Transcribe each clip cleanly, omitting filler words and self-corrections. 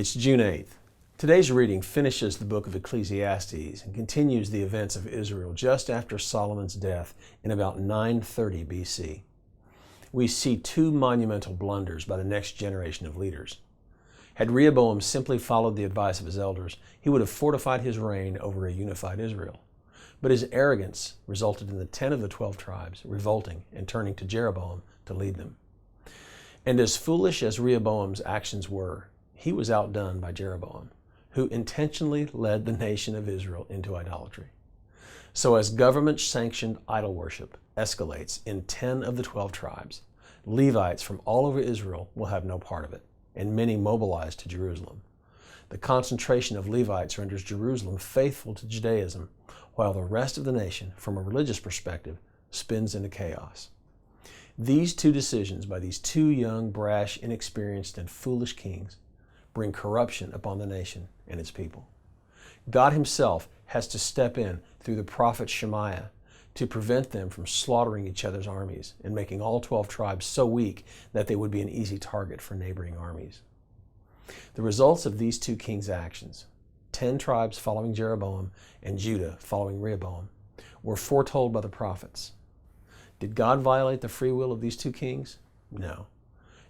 It's June 8th. Today's reading finishes the book of Ecclesiastes and continues the events of Israel just after Solomon's death in about 930 BC. We see two monumental blunders by the next generation of leaders. Had Rehoboam simply followed the advice of his elders, he would have fortified his reign over a unified Israel. But his arrogance resulted in the 10 of the 12 tribes revolting and turning to Jeroboam to lead them. And as foolish as Rehoboam's actions were, he was outdone by Jeroboam, who intentionally led the nation of Israel into idolatry. So as government-sanctioned idol worship escalates in 10 of the 12 tribes, Levites from all over Israel will have no part of it, and many mobilized to Jerusalem. The concentration of Levites renders Jerusalem faithful to Judaism, while the rest of the nation, from a religious perspective, spins into chaos. These two decisions by these two young, brash, inexperienced, and foolish kings bring corruption upon the nation and its people. God himself has to step in through the prophet Shemaiah to prevent them from slaughtering each other's armies and making all 12 tribes so weak that they would be an easy target for neighboring armies. The results of these two kings' actions, 10 tribes following Jeroboam and Judah following Rehoboam, were foretold by the prophets. Did God violate the free will of these two kings? No.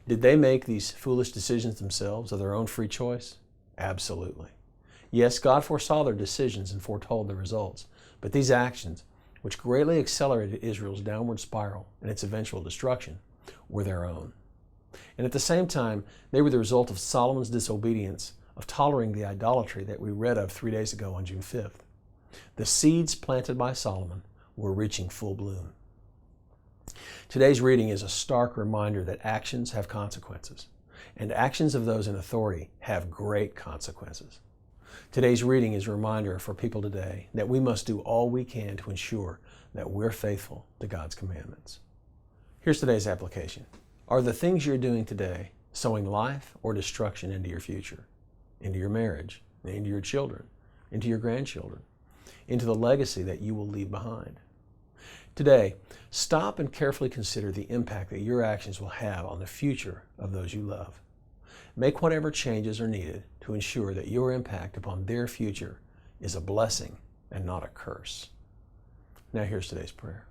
Did they make these foolish decisions themselves of their own free choice? Absolutely. Yes, God foresaw their decisions and foretold the results, but these actions, which greatly accelerated Israel's downward spiral and its eventual destruction, were their own. And at the same time, they were the result of Solomon's disobedience of tolerating the idolatry that we read of 3 days ago on June 5th. The seeds planted by Solomon were reaching full bloom. Today's reading is a stark reminder that actions have consequences, and actions of those in authority have great consequences. Today's reading is a reminder for people today that we must do all we can to ensure that we're faithful to God's commandments. Here's today's application. Are the things you're doing today sowing life or destruction into your future, into your marriage, into your children, into your grandchildren, into the legacy that you will leave behind? Today, stop and carefully consider the impact that your actions will have on the future of those you love. Make whatever changes are needed to ensure that your impact upon their future is a blessing and not a curse. Now here's today's prayer.